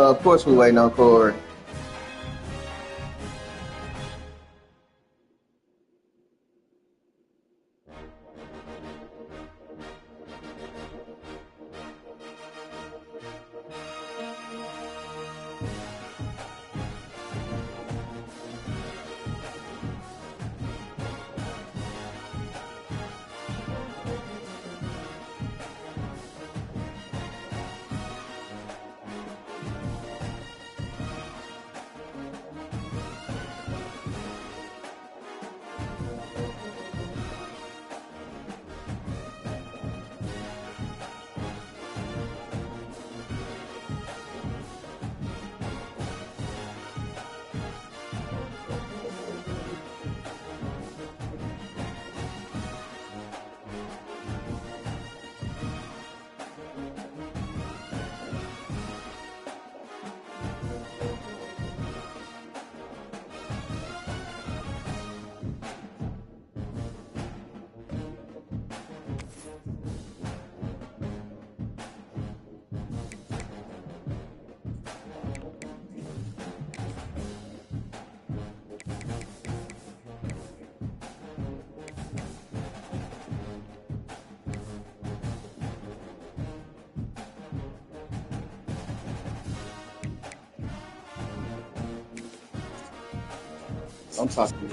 Of course we waiting on Corey. I'm talking.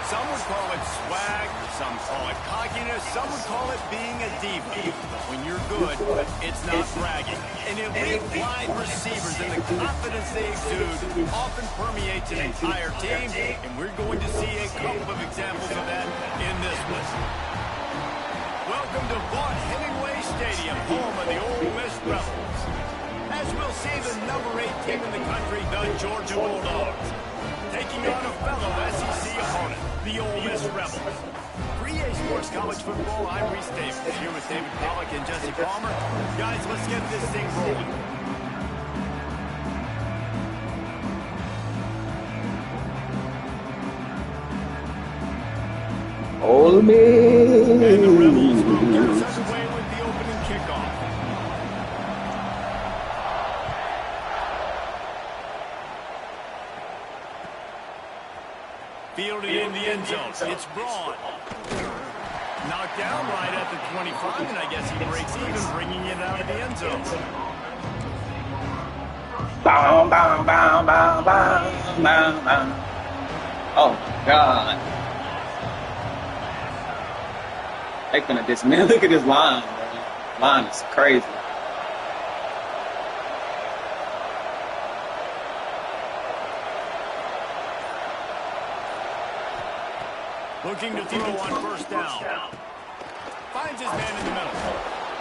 Some would call it swag, some call it cockiness, some would call it being a diva. But when you're good, it's not bragging. And elite wide receivers and the confidence they exude often permeates an entire team, and we're going to see a couple of examples of that in this one. Welcome to Vaught Hemingway Stadium, home of the Ole Miss Rebels. As we'll see, the number 8 team in the country, the Georgia Bulldogs, taking on a fellow SEC opponent, the Ole Miss Rebels. For EA Sports College Football, I'm Reese Davis, here with David Pollack and Jesse Palmer. Guys, let's get this thing rolling. Ole Miss. And the Rebels will get us underway with the opening kickoff. Fielded in the end zone. It's Braun. Knocked down right at the 25, and I guess he breaks even, bringing it out of the end zone. Bow, bow, bow, bow, bow, bow, bow. Oh, God. They finna dismiss. Look at this line, bro. Line is crazy. Looking to throw on first down. Finds his man in the middle.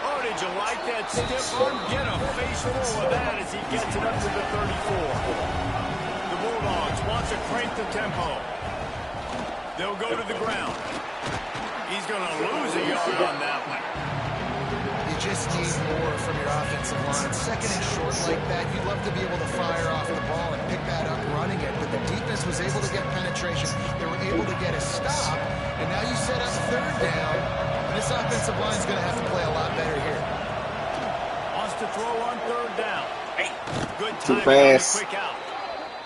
Oh, did you like that stiff arm? Get a face full of that as he gets it up to the 34. The Bulldogs want to crank the tempo. They'll go to the ground. He's going to lose a yard on that one. You just need more from your offensive line. Second and short like that, you'd love to be able to fire off the ball and pick that up running it, but the defense was able to get penetration. They were able to get a stop, and now you set up third down. This offensive line is going to have to play a lot better here. Wants to throw on third down. Hey, good time. Too fast. Quick out.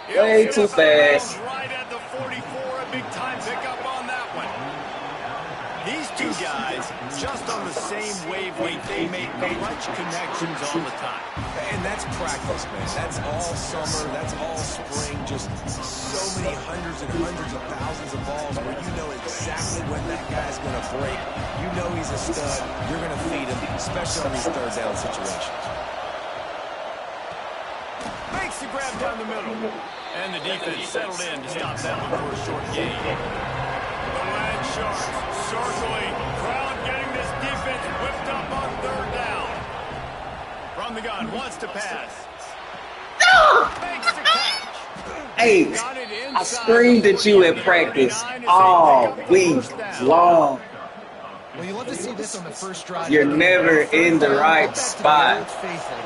Way too fast. Right at the 44, a big time pickup on that one. These two guys, just on the same wavelength, they make clutch connections all the time. And that's practice, man. That's all summer. That's all spring. Just so many hundreds and hundreds of thousands of balls where you know exactly when that guy's going to break. You know he's a stud. You're going to feed him, especially on these third down situations. Makes the grab down the middle. And the defense settled in to stop that one for a short gain. The Red Sharks circling. Crowd getting this defense whipped up on third down. From the gun, wants to pass. Makes the catch. Hey, I screamed at you at practice all week long. Well, you love to see this on the first drive. You're never in the right spot.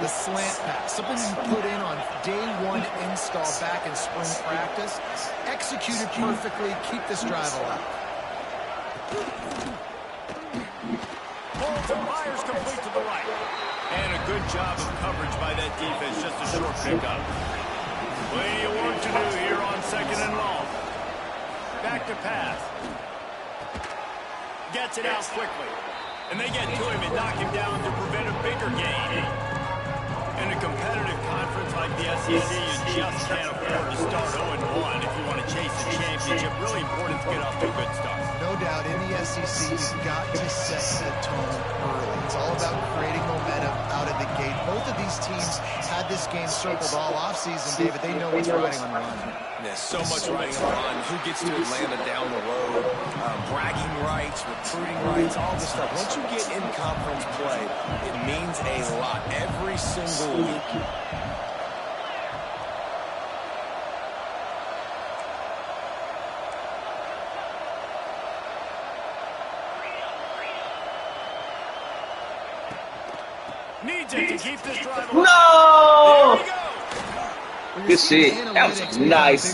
The slant pass, something you put in on day one install back in spring practice. Executed perfectly. Keep this drive alive. Holds and fires complete to the right. And a good job of coverage by that defense. Just a short pickup. Plenty of work to do here on second and long. Back to pass. Gets it out quickly. And they get to him and knock him down to prevent a bigger gain. In a competitive conference like the SEC, you just can't afford to start 0-1 if you want to chase a championship. Really important to get off to a good start. No doubt, in the SEC, you've got to set the tone early. It's all about creating momentum out of the gate. Both of these teams had this game circled all offseason, David. They know what's riding on the line. There's so much riding on the line. Who gets to Atlanta down the road? Bragging rights, recruiting rights, all this stuff. Once you get in conference play, it means a lot every single week. Needs it to keep this drive alive. No! There we go. Good shit. That was a nice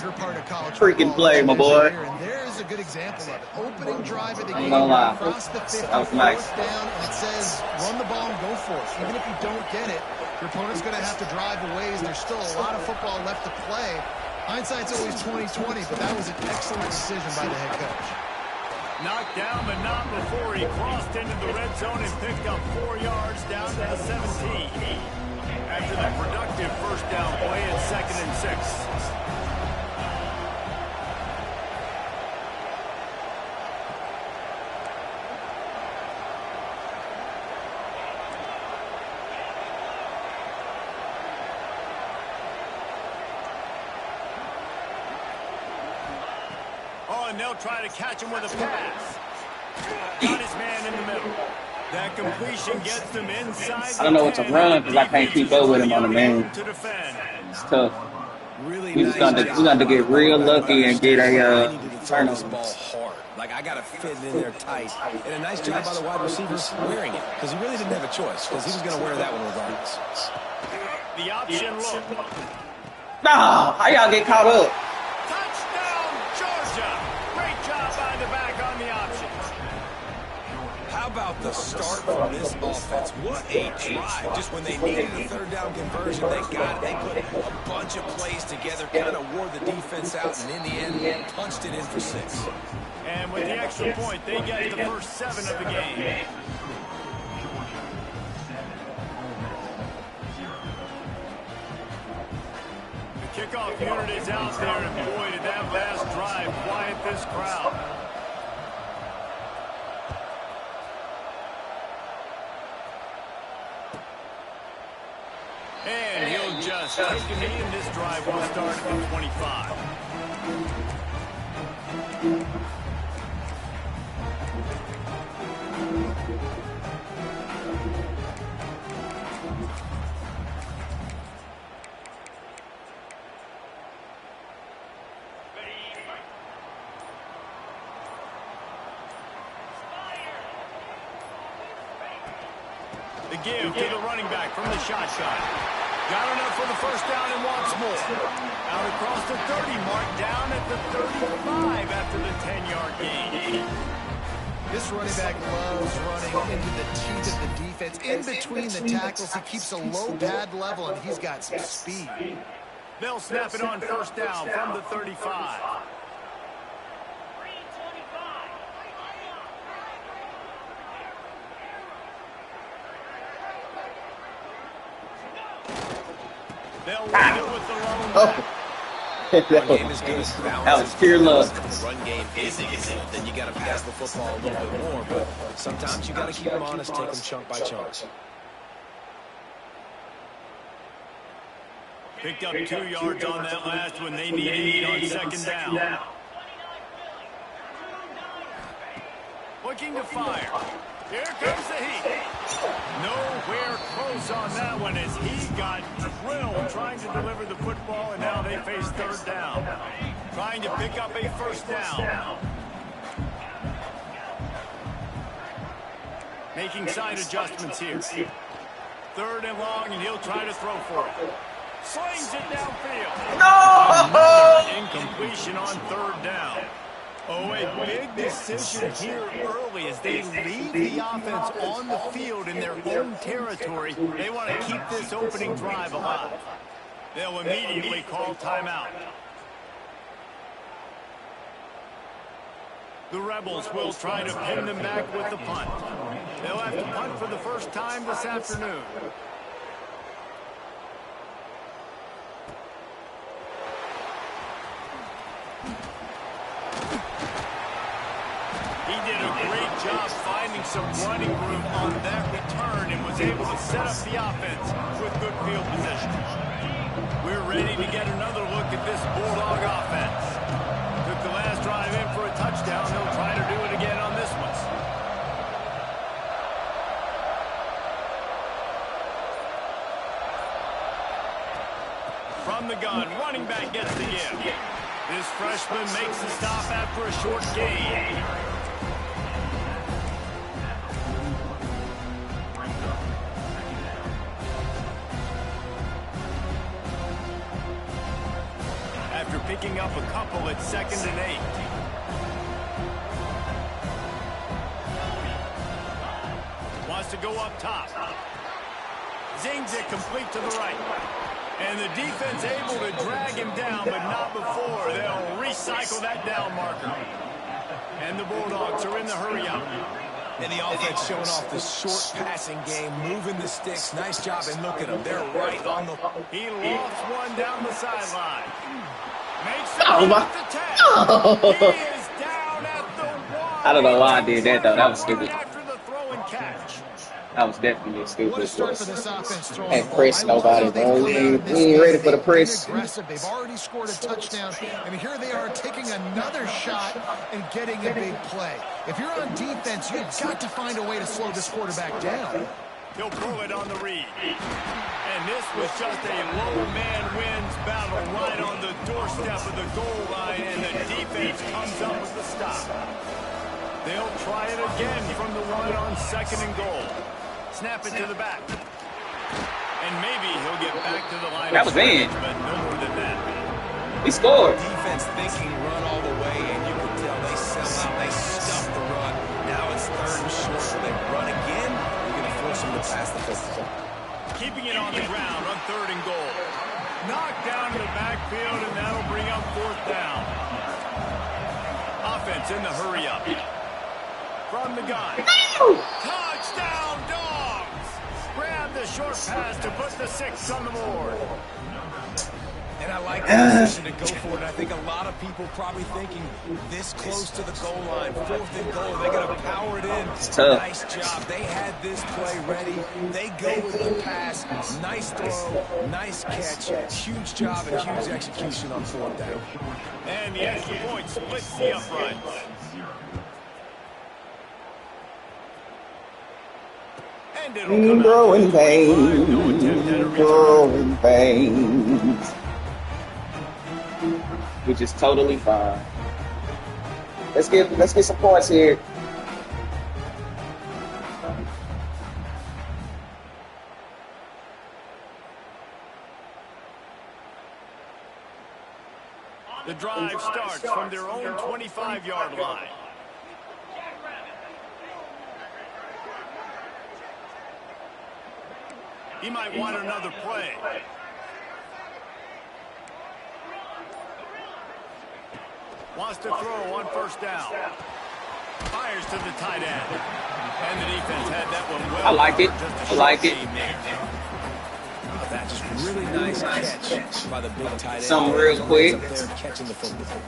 freaking play, my boy. And there's a good example of it. Opening drive of the game, across the 50, that was nice. Down, and it says run the ball and go for it. Even if you don't get it, your opponent's going to have to drive a ways. There's still a lot of football left to play. Hindsight's always 20/20, but that was an excellent decision by the head coach. Knocked down, but not before he crossed into the red zone and picked up 4 yards down to the 17. After that productive first down play at 2nd and 6. Oh, and they'll try to catch him with a pass. Got his man in the middle. That completion gets them inside. I don't know what to run because I can't keep up with him on the man. It's tough. Really We just got to get real lucky and get a turnover. Ball hard. Like, I got to fit it in there tight. And a nice job by the wide receiver wearing it, because he really didn't have a choice, because he was going to wear that one regardless. The option look. Nah, how y'all get caught up? Touchdown, Georgia. Great job by the back on the option. How about the start from this offense? What a drive. Just when they needed the third down conversion, they got it. They put a bunch of plays together, kind of wore the defense out, and in the end, punched it in for 6. And with the extra point, they get the first 7 of the game. The kickoff unit is out there, and boy, did that last drive quiet this crowd. And he'll just take a knee, and this drive will start at the 25. The give to the running back from the shotgun. Got enough for the first down and wants more. Out across the 30 mark, down at the 35 after the 10-yard gain. This running back loves running into the teeth of the defense. In between the tackles, he keeps a low pad level, and he's got some speed. They'll snap it on first down from the 35. They'll lead it with the lone back. Run game is good. That was pure love. The run game isn't good. Then you got to pass the football a little bit more. But sometimes you got to keep them honest, take them chunk by chunk. Picked up 2 yards on that last one. They needed on second down. Looking to fire. Here comes the heat. Nowhere close on that one as he got drilled trying to deliver the football, and now they face third down. Trying to pick up a first down. Making side adjustments here. Third and long, and he'll try to throw for it. Slings it downfield. No! Incompletion on third down. Oh, a big decision here early as they leave the offense on the field in their own territory. They want to keep this opening drive alive. They'll immediately call timeout. The Rebels will try to pin them back with the punt. They'll have to punt for the first time this afternoon. He did a great job finding some running room on that return and was able to set up the offense with good field position. We're ready to get another look at this Bulldog offense. Took the last drive in for a touchdown. They'll try to do it again on this one. From the gun, running back gets the give. This freshman makes the stop after a short gain. After picking up a couple at 2nd and 8. Wants to go up top. Zings it complete to the right. And the defense able to drag him down, but not before. They'll recycle that down marker. And the Bulldogs are in the hurry-up. And the offense showing off the short passing game, moving the sticks. Nice job, and look at them. They're right on the... He lofts one down the sideline. Makes the He is down at the 1. I don't know why I did that, though. That was stupid. After the throw and catch. That was definitely stupid. What a start for this offense throwing And the ball. press nobody, bro. We ain't ready for the press. Aggressive. They've already scored a touchdown. I mean, here they are taking another shot and getting a big play. If you're on defense, you've got to find a way to slow this quarterback down. He'll pull it on the read. And this was just a low man wins battle right on the doorstep of the goal line, and the defense comes up with the stop. They'll try it again from the 1 on 2nd and goal. Snap it to the back. And maybe he'll get back to the line. That was in. But no more than that. He scored. Defense thinking run all the way, and you can tell they sell out. They stuff the run. Now it's 3rd and short. So they run again. You're going to force them to pass the football. Keeping it on the ground on 3rd and goal. Knocked down to the backfield, and that'll bring up 4th down. Offense in the hurry-up. From the gun. Touchdown, Dogs! Grab the short pass to put the 6 on the board. And I like the decision to go for it. I think a lot of people probably thinking this close to the goal line, 4th and goal, they're going to power it in. Nice job. They had this play ready. They go with the pass. Nice throw, nice catch. Huge job and huge execution on 4th down. And the extra point splits the uprights. And it'll come out Growing for 25. No attempt at a pains, return. growing pains. Which is totally fine. Let's get some points here. The drive starts from their own 25-yard line. He might want another play. Wants to throw on first down. Fires to the tight end. And the defense had that one well. I like it. I like it. That's just really nice catch by the big tight end. Something real quick. Up there catching the football.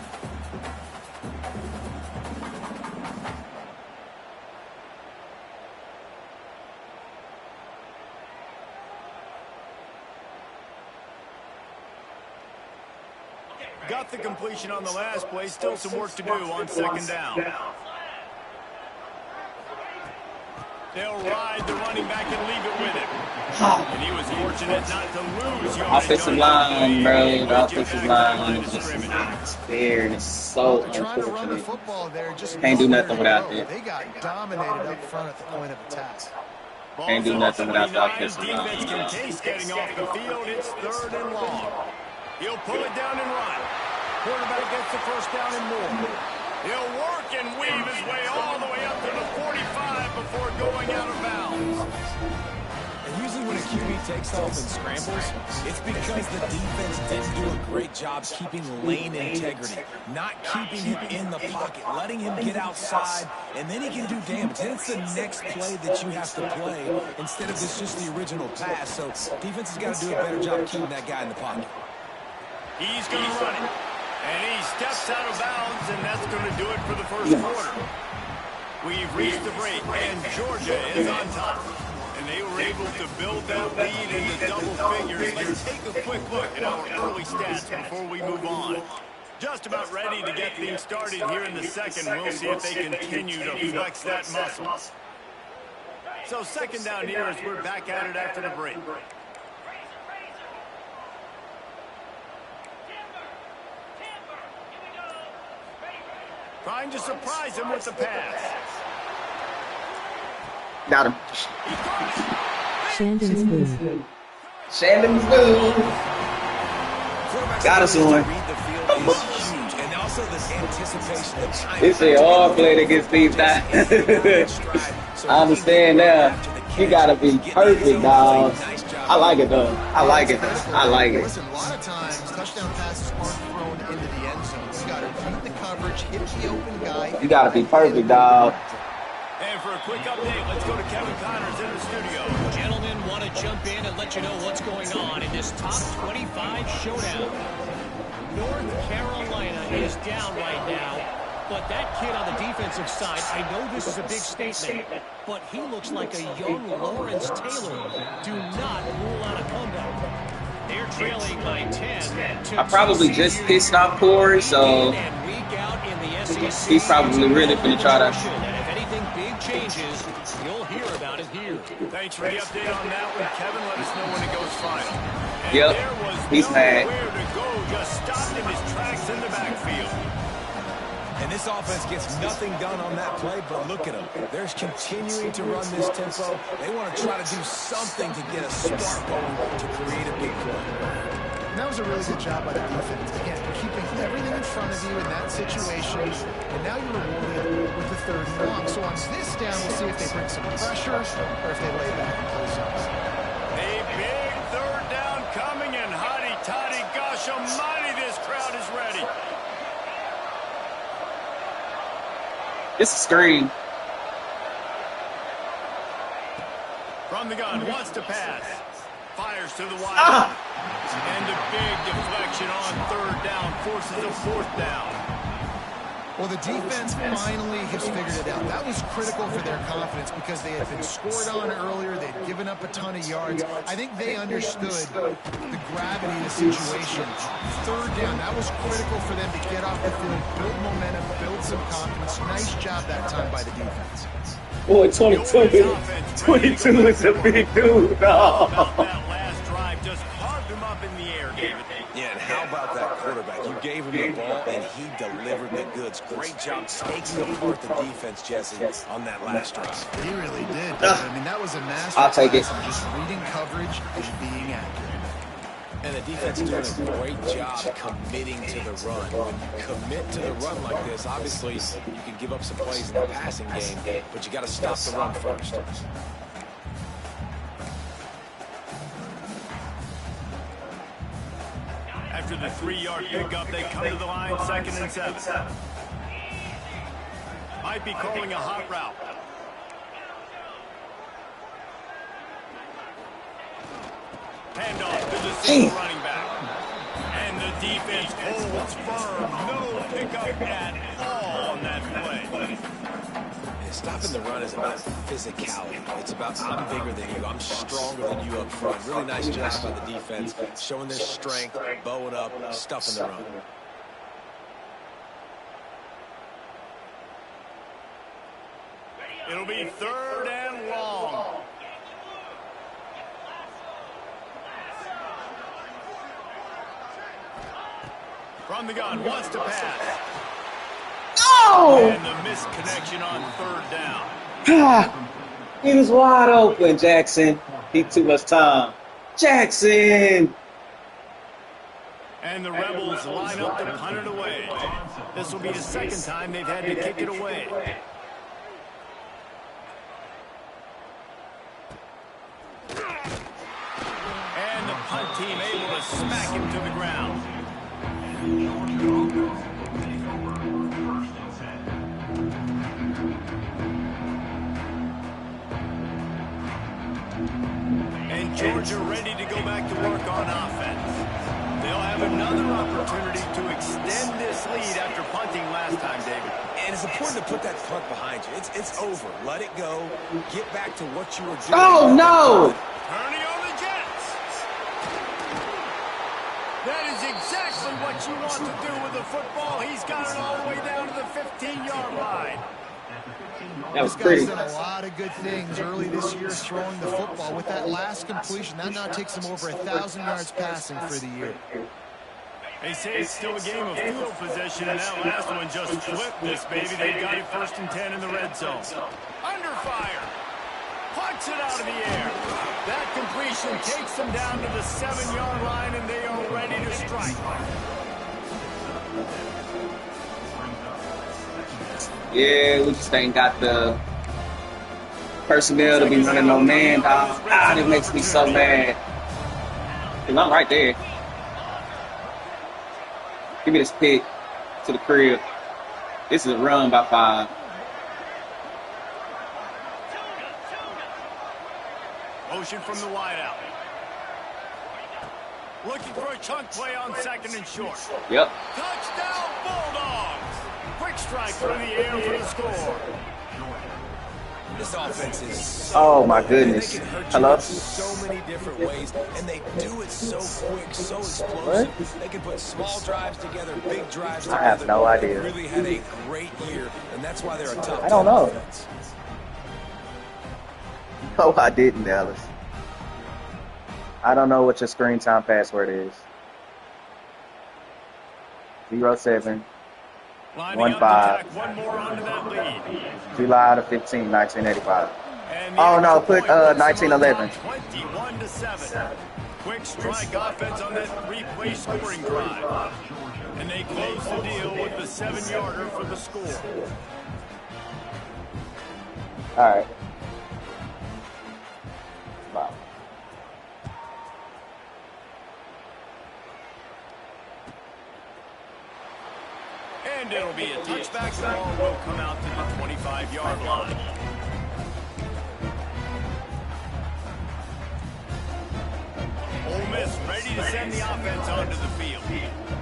Got the completion on the last play. Still some work to do on second down. They'll ride the running back and leave it with him. And he was fortunate not to lose yardage. Offensive line, bro. The offensive line is just not there, and it's so Trying to run the unfortunate. football there, just Can't do nothing nowhere to without go. it. They got dominated up front at the point of attack. Can't do nothing without the offensive Defense line. can taste getting off the field. It's 3rd and long. He'll pull it down and run. Quarterback gets the first down and more. He'll work and weave his way all the way up to the 45 before going out of bounds. And usually when a QB takes off and scrambles, it's because the defense didn't do a great job keeping lane integrity, not keeping him in the pocket, letting him get outside, and then he can do damage. Then it's the next play that you have to play instead of just the original pass. So defense has got to do a better job keeping that guy in the pocket. He's going to run it. And he steps out of bounds, and that's going to do it for the first quarter. We've reached the break, and Georgia is on top. And they were able to build that lead into double figures. Let's take a quick look at our early stats before we move on. Just about ready to get things started here in the second. We'll see if they continue to flex that muscle. So second down here as we're back at it after the break. Trying to surprise him with the pass. Got him. Shandons Boo. Shandons Boo. Got us one. And also this anticipation of time. It's a hard play that gets deep down. I understand now. You gotta be perfect, dog. I like it though. I like it though. I like it. Listen, a lot of times touchdown passes aren't thrown into the end zone. You got to beat the coverage, hit the open guy. You gotta be perfect, dog. And for a quick update, let's go to Kevin Connors in the studio. Gentlemen, want to jump in and let you know what's going on in this top 25 showdown. North Carolina is down right now, but that kid on the defensive side, I know this is a big statement, but he looks like a young Lawrence Taylor. Do not rule out a comeback. They're trailing by 10. I probably just pissed off Corey, so he's probably really gonna try to. And if anything big changes, you'll hear about it here. Thanks for the update on that one, Kevin. Let us know when it goes final. And Yep, there was he's mad. nowhere to go, just stopped in his tracks in the backfield. And this offense gets nothing done on that play, but look at them. They're continuing to run this tempo. They want to try to do something to get a spark going to create a big play. And that was a really good job by the defense. Again, keeping everything in front of you in that situation. And now you're rewarded with the 3rd and long. So on this down, we'll see if they bring some pressure or if they lay back and close up. A big 3rd down coming, and hotty toddy, gosh almighty, this crowd is ready. It's a screen. From the gun, wants to pass. Fires to the wide. And a big deflection on 3rd down, forces a 4th down. Well, the defense finally has figured it out. That was critical for their confidence because they had been scored on earlier. They had given up a ton of yards. I think they understood the gravity of the situation. Third down, that was critical for them to get off the field, build momentum, build some confidence. Nice job that time by the defense. Boy, 22 is a big dude. No. That last drive just carved him up in the air, David. Yeah, and how about that quarterback? You gave him the ball, and he delivered the goods. Great job taking apart the defense, Jesse, on that last drive. He really did. I mean, that was a masterclass. I'll take it. Just reading coverage and being accurate. And the defense is doing a great job committing to the run. When you commit to the run like this, obviously you can give up some plays in the passing game, but you got to stop the run first. After the 3-yard pickup, they come to the line, 2nd and 7. Might be calling a hot route. Handoff to the single running back. And the defense holds firm. No pickup at all on that play. And stopping the run is about physicality. It's about I'm bigger than you. I'm stronger than you up front. Really nice job by the defense, showing their strength, bowing up, stuffing the run. It'll be 3rd and long. From the gun, wants to pass. No! And the misconnection on 3rd down. He was wide open, Jackson. He too much time. Jackson! And the Rebels line up to punt it away. This will be the 2nd time they've had to kick it away. And the punt team able to smack him to the ground. And Georgia ready to go back to work on offense. They'll have another opportunity to extend this lead after punting last time, David. And it's important to put that punt behind you. It's over. Let it go. Get back to what you were doing. Oh, no! Turning on the Jets. That is exactly what you want to do with the football. He's got it all the way down to the 15-yard line. That was This pretty. guy's done a lot of good things early this year throwing the football. With that last completion, that now takes him over 1,000 yards passing for the year. They say it's still a game of field possession, and that last one just flipped this baby. They've got it 1st and 10 in the red zone. Under fire. Punts it out of the air. That completion takes them down to the 7-yard line, and they are ready to strike. Yeah, we just ain't got the personnel to be running no man, dog. Ah, it makes me so mad. Cause I'm right there. Give me this pick to the crib. This is a run by 5. Motion from the wideout. Looking for a chunk play on 2nd and short. Yep. Touchdown Bulldogs! Quick strike through the air for the score. This offense is so Oh my goodness. they can hurt you Hello? in so many different ways, and they do it so quick, so explosive. They can put small drives together, big drives together. I have no idea. They really had a great year, and that's why they're a top I don't know. offense. No, I didn't, Dallas. I don't know what your screen time password is. 07 Lining up 15 to tack one more onto that lead. July the 15th, 1985. And the Oh no, extra put point puts them 1911. on 21-7. Quick strike offense on that 3-play scoring drive. And they close the deal with the 7-yarder for the score. All right. Wow. And it'll be a touchback. The ball will come out to the 25-yard line. Ole Miss ready to send the offense onto the field.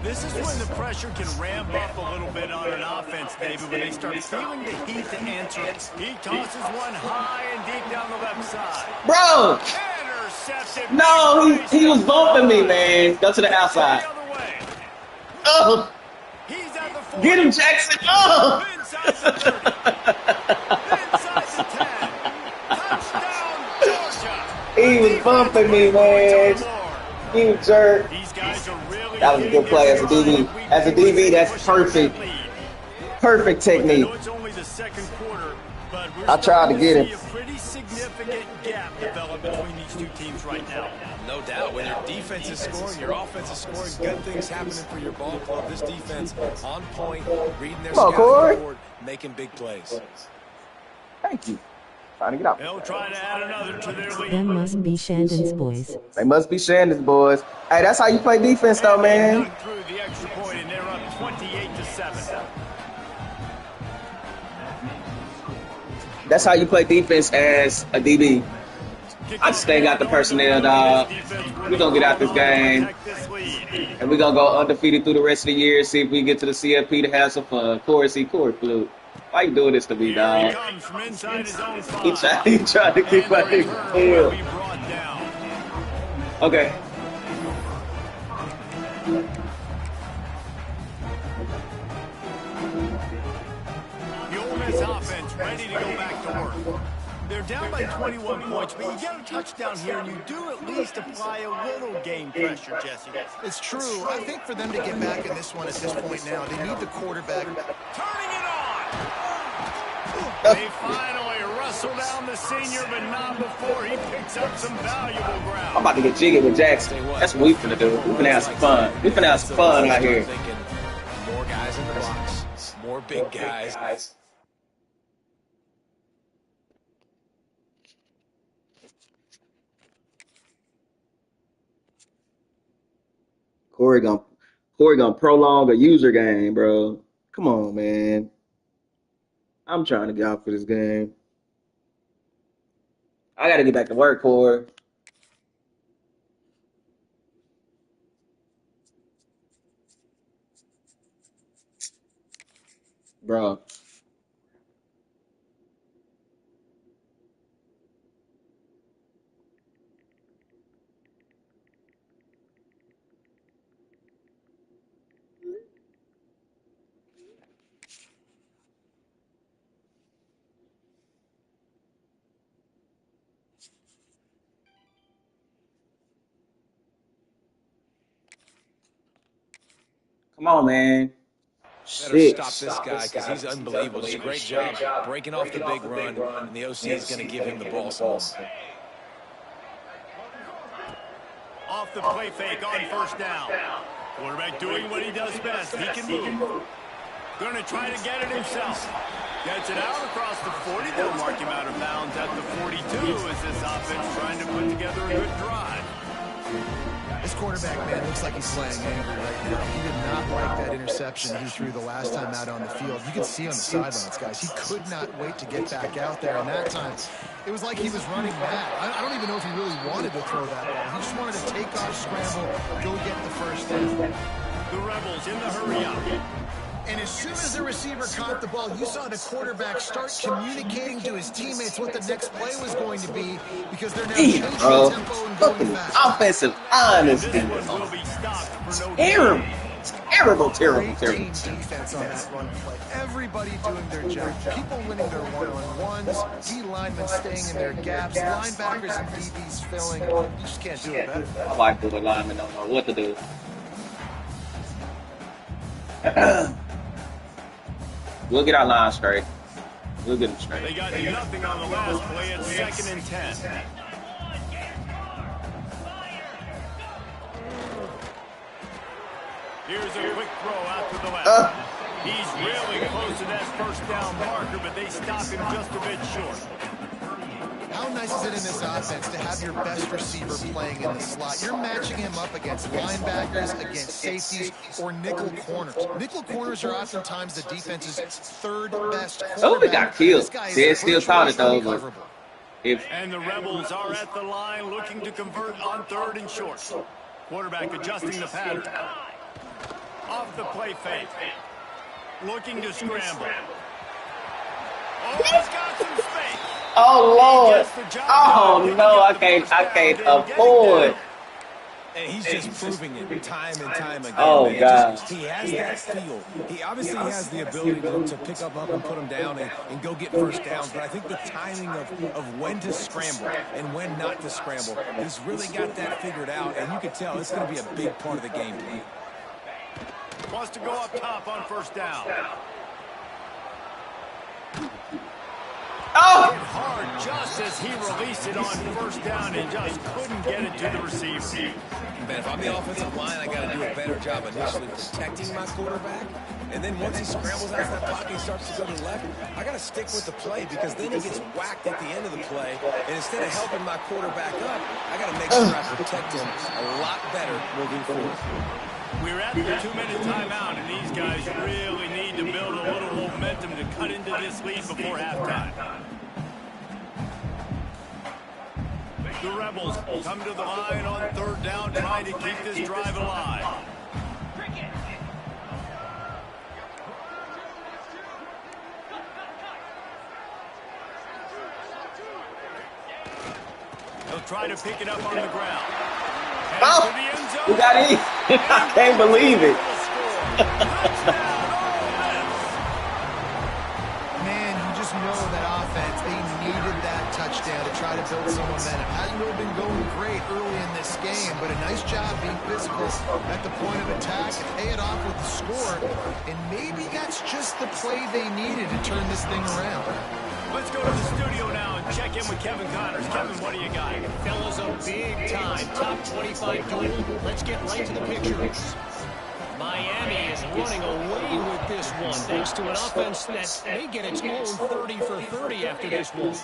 This is when the pressure can ramp up a little bit on an offense, David, when they start feeling the heat to answer. He tosses one high and deep down the left side. Bro! Intercepted. No, he was bumping me, man. Go to the outside. Oh! He's at the 40. Get him, Jackson! Oh! Inside the 30. Inside the 10. Touchdown, Georgia. He was bumping me, man. You jerk. These guys are really That was a good play as a DB. As a DB, that's perfect. Perfect technique. It's only the second quarter, but I tried to get him. a pretty significant gap develop between these two teams right now. No doubt. When your defense is scoring, your offense is scoring, good things happening for your ball club. This defense on point, reading their scouting report, making big plays. Thank you. Trying to get out. They'll try to add another to their lead. Them must be Shandons boys. They must be Shandons boys. Hey, that's how you play defense, though, man. Through the extra point, and they're up 28-7. That's how you play defense as a DB. I just ain't got the personnel, dog. We're going to get out this game. And we're going to go undefeated through the rest of the year. See if we get to the CFP to have some fun. Corey flew. Why you doing this to me, dog? He tried to keep my field. Okay. The Ole Miss offense ready to go back to work. They're down by 21 points, but you get a touchdown here, and you do at least apply a little game pressure, Jesse. It's true. I think for them to get back in this one at this point now, they need the quarterback. Turning it on! They finally wrestle down the senior, but not before he picks up some valuable ground. I'm about to get jiggy with Jackson. That's what we finna do. We finna have some fun. We finna have some fun out here. More guys in the box, more big guys. Corey gonna prolong a user game, bro. Come on, man. I'm trying to get out for this game. I gotta get back to work, Corey. Bro. Come on, man. Better stop this guy because he's unbelievable. Just a great job breaking off the big run, and the OC is going to give him the ball some more. Off the play fake on first down. Quarterback doing what he does best. He can move. Going to try to get it himself. Gets it out across the 40. They'll mark him out of bounds at the 42 as this offense trying to put together a good drive. This quarterback, man, looks like he's playing angry right now. He did not like that interception he threw the last time out on the field. You can see on the sidelines, guys, he could not wait to get back out there. And that time, it was like he was running mad. I don't even know if he really wanted to throw that ball. He just wanted to take off, scramble, go get the first down. The Rebels in the hurry up. And as soon as the receiver caught the ball, you saw the quarterback start communicating to his teammates what the next play was going to be because they're now changing the tempo and going fast. Offensive line is terrible. Terrible. Team defense on that run play. Everybody doing their job. People winning their one-on-ones. D linemen staying in their gaps. Linebackers and DBs filling. You just can't do it better. I like the linemen don't know what to do. We'll get our line straight. We'll get them straight. They got nothing on the last play. It's 2nd and 10. Here's a quick throw out to the left. He's really close to that first down marker, but they stop him just a bit short. How nice is it in this offense to have your best receiver playing in the slot? You're matching him up against linebackers, against safeties, or nickel corners. Nickel corners are oftentimes the defense's third best cornerback. Oh, they got killed. They still caught it, though. And the Rebels are at the line looking to convert on 3rd and short. Quarterback adjusting the pattern. Off the play fake. Looking to scramble. Oh, he's got some space. Oh Lord! Oh no! I can't afford. And he's just proving it time and time again. Oh, man. God. He has that feel. He obviously has the ability to pick up and put him down and go get first downs. But I think the timing of when to scramble and when not to scramble, he's really got that figured out. And you can tell it's going to be a big part of the game plan. Wants to go up top on first down. Oh! Hit hard just as he released it on first down and just couldn't get it to the receiver. Man, if I'm the offensive line, I got to do a better job initially protecting my quarterback. And then once he scrambles out of that pocket, he starts to go to the left, I got to stick with the play because then he gets whacked at the end of the play. And instead of helping my quarterback up, I got to make sure I protect him a lot better moving forward. We're at the 2-minute timeout, and these guys really need to build a little momentum to cut into this lead before halftime. The Rebels come to the line on third down, trying to keep this drive alive. They'll try to pick it up on the ground. Oh! We got in. I can't believe it. Man, you just know that offense, they needed that touchdown to try to build some momentum. Hasn't really been going great early in this game, but a nice job being physical at the point of attack and pay it off with the score. And maybe that's just the play they needed to turn this thing around. Let's go to the studio now and check in with Kevin Connors. Kevin, what do you got? Fellas, a big time top 25 duel. Let's get right to the pictures. Miami is running away with this one, thanks to an offense that may get its own 30 for 30 after this one.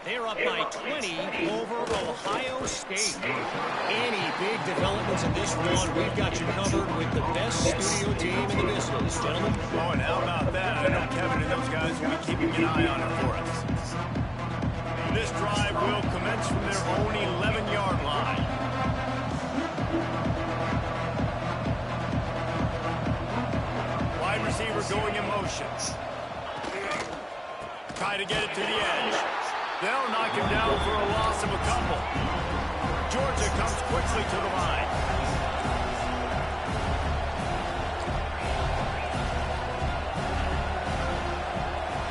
They're up by 20 over Ohio State. Any big developments in this one, we've got you covered with the best studio team in the business, gentlemen. Oh, and how about that? I know Kevin and those guys will be keeping an eye on it for us. This drive will commence from their own 11-yard line. Wide receiver going in motion. Try to get it to the edge. They'll knock him down for a loss of a couple. Georgia comes quickly to the line.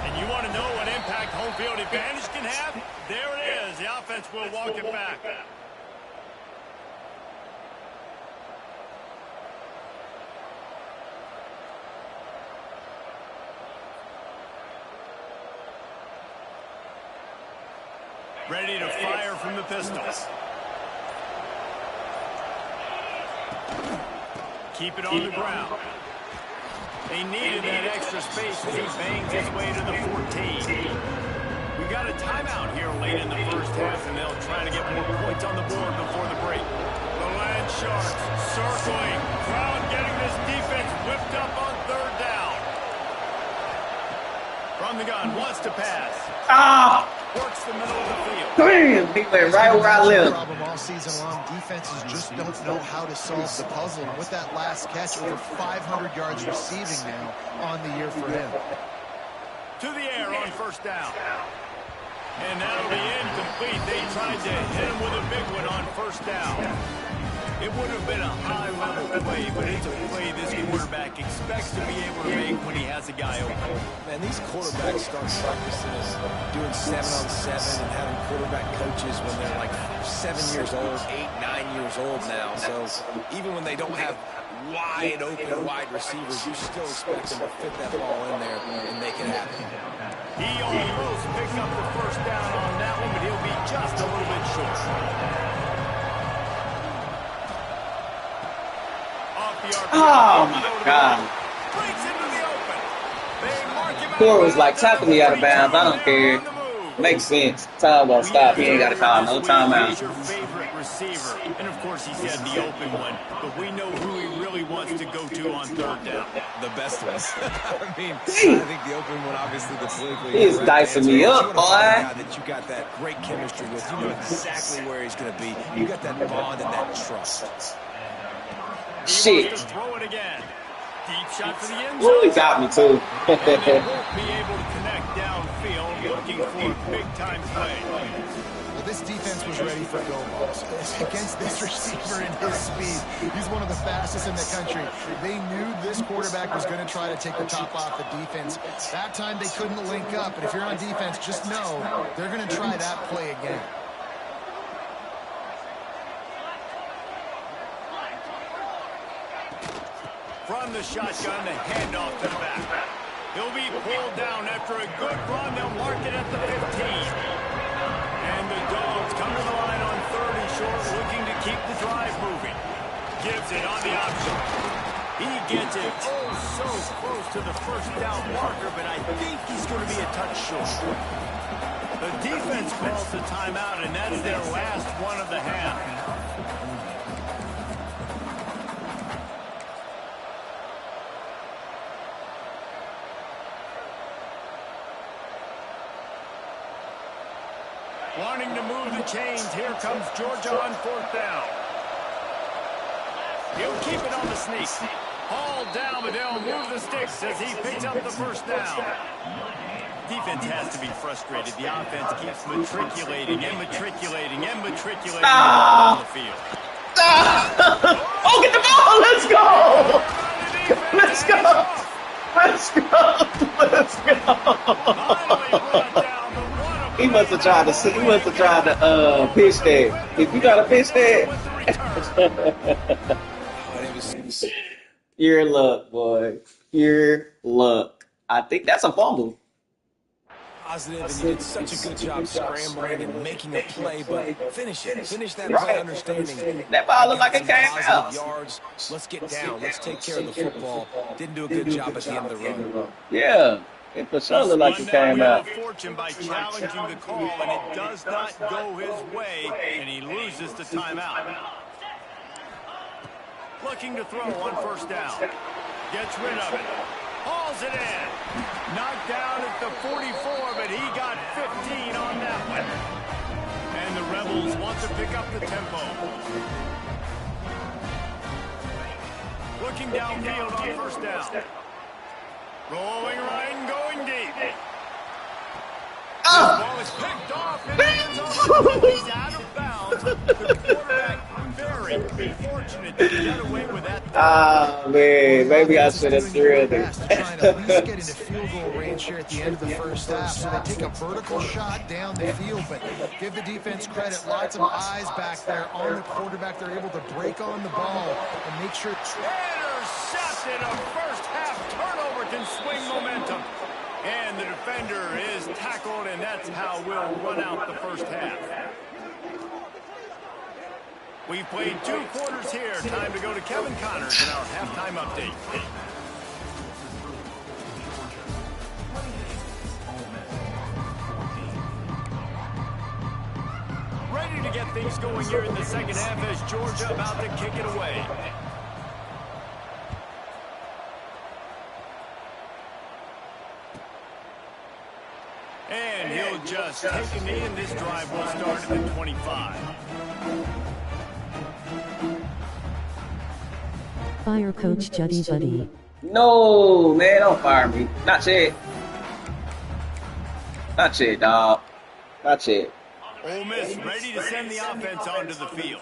And you want to know what impact home field advantage can have? There it is. The offense will walk it back. Ready to fire from the pistols. Keep it on the ground. They needed that extra space as he bangs his way to the 14. We got a timeout here late in the first half, and they'll try to get more points on the board before the break. The Land Sharks circling. Crowd getting this defense whipped up on third down. From the gun, wants to pass. Ah! Works the middle of the field. Damn, he went right where I live. Problem all season long. Defenses just don't know how to solve the puzzle. And with that last catch, over 500 yards receiving now on the year for him. To the air on first down. And that'll be incomplete. They tried to hit him with a big one on first down. It would have been a high-level play, but it's a play this quarterback expects to be able to make when he has a guy open. Man, these quarterbacks start practicing doing 7-on-7 and having quarterback coaches when they're like 7 years old, 8, 9 years old now. So even when they don't have wide open wide receivers, you still expect them to fit that ball in there and make it happen. He almost picked up the first down on that one, but he'll be just a little bit short. Oh my God. Core was like tackling me out of bounds. I don't care. Makes sense. Time won't stop. He ain't got to call no timeout. Your favorite receiver, and of course he said the open one, but we know who he really wants to go to on third down. The best one. I mean, I think the open one, obviously, the politically He's dicing me up, boy. That you got that great chemistry with. You know exactly where he's going to be. You got that bond and that trust. shit. Wants to throw it again. Deep shot for the end Ooh, he zone. got me too. And they won't be able to connect downfield, looking for a big-time play. Well, this defense was ready for go balls. Against this receiver and his speed, he's one of the fastest in the country. They knew this quarterback was going to try to take the top off the defense. That time they couldn't link up, but if you're on defense, just know they're going to try that play again. From the shotgun, the handoff to the back. He'll be pulled down after a good run. They'll mark it at the 15. And the Dogs come to the line on 3rd and short, looking to keep the drive moving. Gives it on the option. He gets it so close to the first down marker, but I think he's going to be a touch short. The defense calls the timeout, and that's their last one of the half. Wanting to move the chains, here comes Georgia on 4th down. He'll keep it on the sneak. Hauled down, but they'll move the sticks as he picks up the first down. Defense has to be frustrated. The offense keeps matriculating and matriculating and matriculating on the field. Oh, get the ball! Let's go! Let's go! Let's go! Let's go! He must have tried to. He must have tried to pitch that. If you try to pitch that, pure luck, boy. Pure luck. I think that's a fumble. Positive, and you did such a good job scrambling and making a play, but finish it. Finish that by understanding. That ball looked like it came out. Yards. Let's get down. Let's take care of the football. Didn't do a good job at the end of the run. Yeah. It for sure looked like it came out. Fortune by challenging the call, and it does not go his way, and he loses the timeout. Looking to throw on 1st down. Gets rid of it. Hauls it in. Knocked down at the 44, but he got 15 on that one. And the Rebels want to pick up the tempo. Looking downfield on 1st down. Rolling right and going deep. This ball is picked off and ends on he's out of bounds. The quarterback very fortunate to get away with that. Man, maybe I should have thrilled it. Trying to at least get into field goal range here at the end of the first half. So they take a vertical shot down the field, but give the defense credit. Lots of eyes back there on the quarterback. They're able to break on the ball and make sure. Intercepted. A first half turnover can swing momentum. And the defender is tackled, and that's how we'll run out the first half. We've played 2 quarters here. Time to go to Kevin Connors in our halftime update. Ready to get things going here in the second half as Georgia about to kick it away. And he'll just take a knee, and this drive will start at the 25. Fire Coach Juddy Buddy. No, man, don't fire me. Not yet. Not yet, dog. Not yet. Ole Miss ready to send the offense onto the field.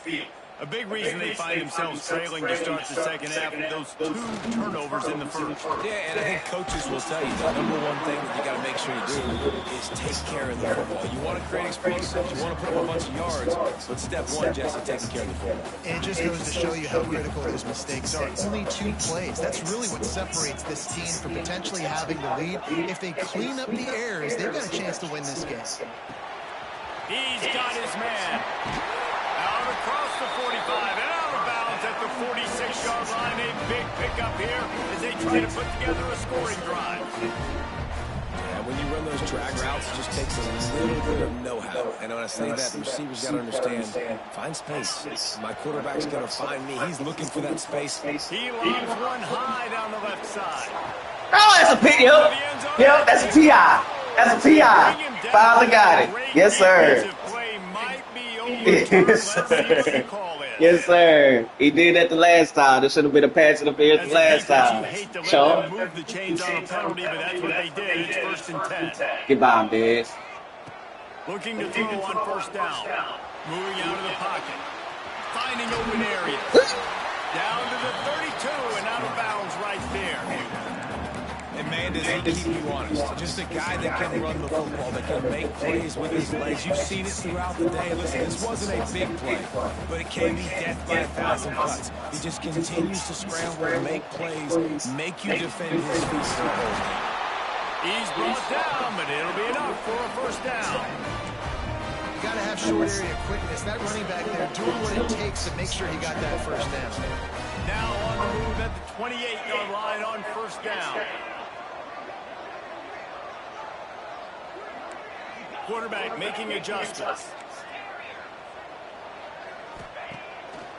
A big reason they find themselves trailing to start the second half with those 2 turnovers in the first. Yeah, and I think coaches will tell you the number one thing that you got to make sure you do is take care of the football. You want to create explosives, you want to put up a bunch of yards, but step 1, Jesse, taking care of the football. It just goes to show you how critical those mistakes are. Only 2 plays. That's really what separates this team from potentially having the lead. If they clean up the errors, they've got a chance to win this game. He's got his man. Out across the 45 and out of bounds at the 46-yard line. A big pickup here as they try to put together a scoring drive. Yeah, when you run those drag routes, it just takes a little bit of know-how. And when I say that, the receivers got to understand, find space. My quarterback's going to find me. He's looking for that space. He lobs one high down the left side. Oh, that's a P. Yep, that's a T.I. That's a T.I. Finally got it. Yes, sir. Play might be over. Let's see what the call is. Yes, sir. He did that the last time. This should have been a pass interference the last time. You hate to let Sean, them move the chains on a penalty, but that's what they did. It's 1st and 10. get by him, Dez. Looking to throw on 1st down. Moving out of the pocket. Finding open areas. Down to the 32 and out of bounds right there. And man, does he keep you honest. Just a guy that can run the football, that can make plays with his legs. You've seen it throughout the day. Listen, this wasn't a big play, but it can be death by 1,000 cuts. He just continues to scramble and make plays, make you defend his feet. He's brought down, but it'll be enough for a 1st down. You got to have short area quickness. That running back there doing what it takes to make sure he got that 1st down. Now on the move at the 28-yard line on 1st down. Quarterback making adjustments.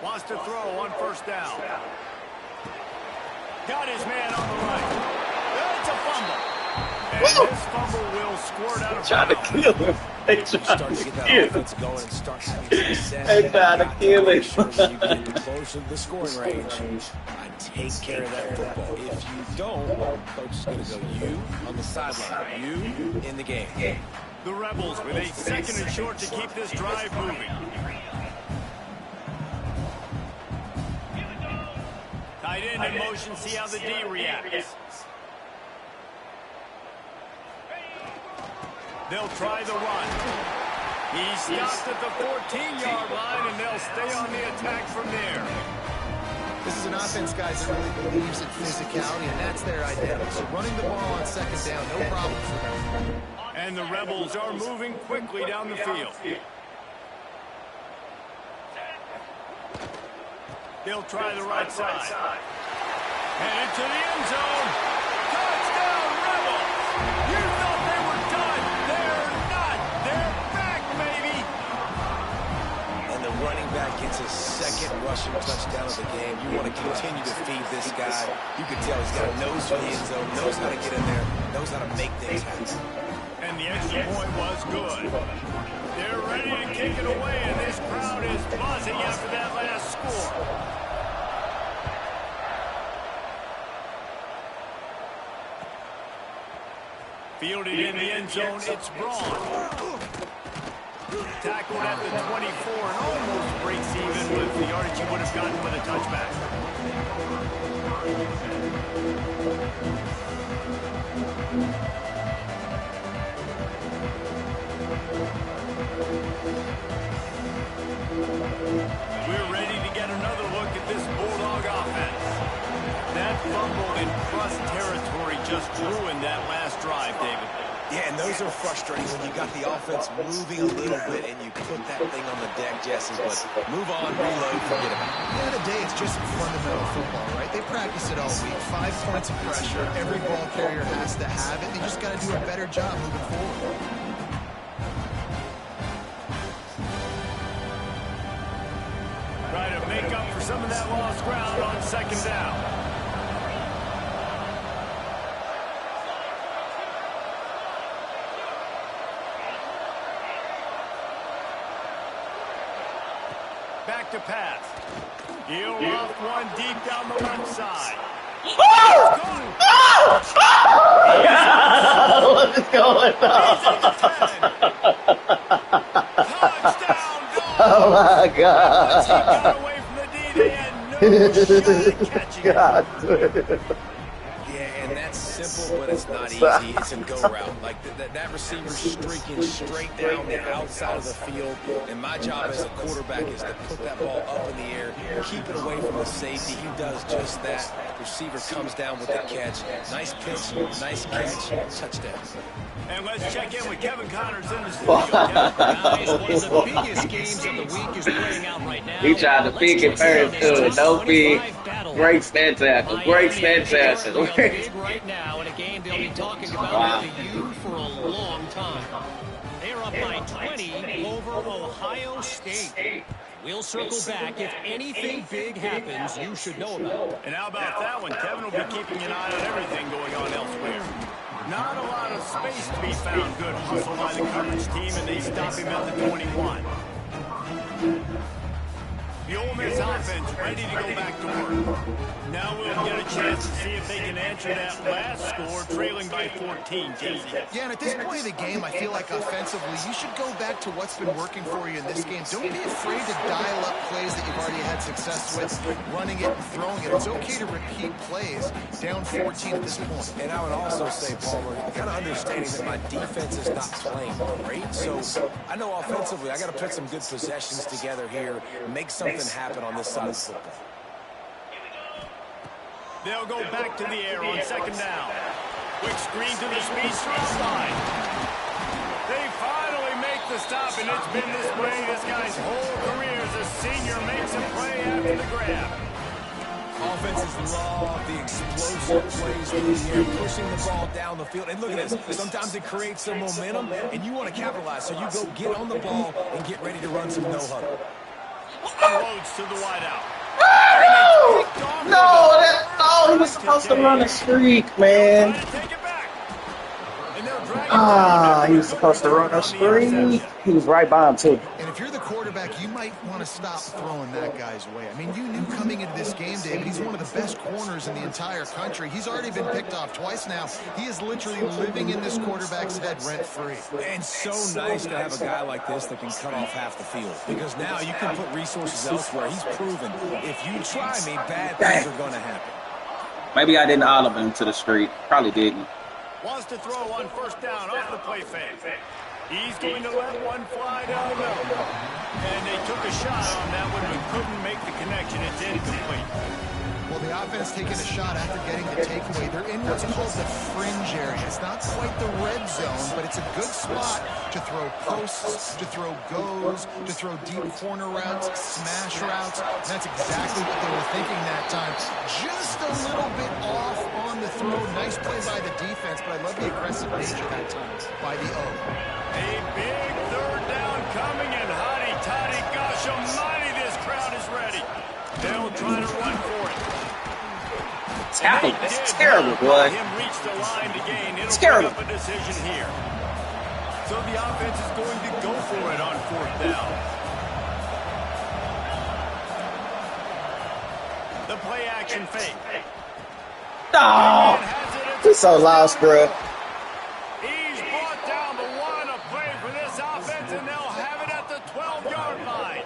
Wants to throw on 1st down. Got his man on the right. That's a fumble. And this fumble will squirt out of Trying to kill him. They Start to get that offense going and start having success. They trying to kill him. Make sure when you get close to the scoring range, take care of that football. If you don't, coach is going to go you on the sideline, you in the game. The Rebels with a 2nd and short to keep this drive moving. Tight end in motion, see how the D reacts. They'll try the run. He stopped at the 14-yard line, and they'll stay on the attack from there. This is an offense, guys, that really believes in physicality, and that's their identity. So running the ball on 2nd down, no problem for them. And the Rebels are moving quickly down the field. They'll try the right side. And into the end zone. Touchdown, Rebels! You thought they were done. They're not. They're back, baby. And the running back gets his 2nd rushing touchdown of the game. You want to continue to feed this guy. You can tell he's got a nose for the end zone, knows how to get in there, knows how to make things happen. And the extra point was good. They're ready to kick it away, and this crowd is buzzing after that last score. Fielded in the end zone, it's Braun. Tackled at the 24 and almost breaks even with the yardage he would have gotten with a touchback. We're ready to get another look at this Bulldog offense. That fumble in crust territory just ruined that last drive, David. Yeah, and those are frustrating when you got the offense moving a little bit and you put that thing on the deck, Jesse, but move on, reload, forget about it. At the end of the day, it's just fundamental football, right? They practice it all week. 5 points of pressure. Every ball carrier has to have it. They just got to do a better job moving forward. Try to make up for some of that lost ground on 2nd down. Back to pass. He'll rough one deep down the left side. What is going Touchdown, Oh my God. He got away from the D. They had no shot at catching it. God. Yeah, and that's simple, but it's not easy. It's a go route. Like that receiver's streaking straight down the outside of the field, and my job as a quarterback is to put that ball up in the air, keep it away from the safety. He does just that. Receiver comes down with the catch. Nice pitch, nice catch, touchdown. And let's check in with Kevin Connors in the studio. Guys, one of the biggest games of the week is playing out right now. He tried to pick it first, too. No big. Great stand tackle. Great stand tackle. Big right now in a game they'll be talking about with the U for a long time. They're up by 20 over Ohio State. We'll circle back. If anything big happens, you should know about it. And how about that one? Kevin will be keeping an eye on everything going on elsewhere. Not a lot of space to be found. Good hustle by the coverage team, and they stop him at the 21. The Ole Miss offense ready to go back to work. Now we'll get a chance to see if they can answer that last score, trailing by 14, Jesse. Yeah, and at this point of the game, I feel like offensively, you should go back to what's been working for you in this game. Don't be afraid to dial up plays that you've already had success with, running it and throwing it. It's okay to repeat plays down 14 at this point. And I would also say, Palmer, kind of understanding that my defense is not playing great. So I know offensively, I got to put some good possessions together here, make something happen on this side of the football. They'll go back to the air on second down. Quick screen to the speedster outside. They finally make the stop, and it's been this way this guy's whole career as a senior makes a play after the grab. Offenses love the explosive plays through the air, pushing the ball down the field. And look at this. Sometimes it creates some momentum, and you want to capitalize. So you go get on the ball and get ready to run some no-huddle. Loads to the wideout. No, he was supposed to run a streak, man. He was supposed to run a streak. He was right by him, too. And if you're the quarterback, you might want to stop throwing that guy's way. I mean, you knew coming into this game, David, he's one of the best corners in the entire country. He's already been picked off twice now. He is literally living in this quarterback's head rent-free. And so nice to have a guy like this that can cut off half the field. Because now you can put resources elsewhere. He's proven, if you try me, bad things are going to happen. Maybe I didn't olive him to the street. Probably didn't. Wants to throw on first down off the play fake. He's going to let one fly down the middle. And they took a shot on that one, but couldn't make the connection. It's incomplete. Well, the offense taking a shot after getting the takeaway. They're in what's called the fringe area. It's not quite the red zone, but it's a good spot to throw posts, to throw goes, to throw deep corner routes, smash routes. And that's exactly what they were thinking that time. Just a little bit off on the throw. Nice play by the defense, but I love the aggressive nature that time by the O. A big third down coming, and hotty-toddy, gosh almighty, this crowd is ready. They'll try to run for it. Tackle. That's terrible, boy. Him reach the line to gain. It'll terrible. bring up a decision here. So the offense is going to go for it on fourth down. The play action fake. Oh, he's so lost, bro. He's brought down the one, a play for this offense, and they'll have it at the 12-yard line.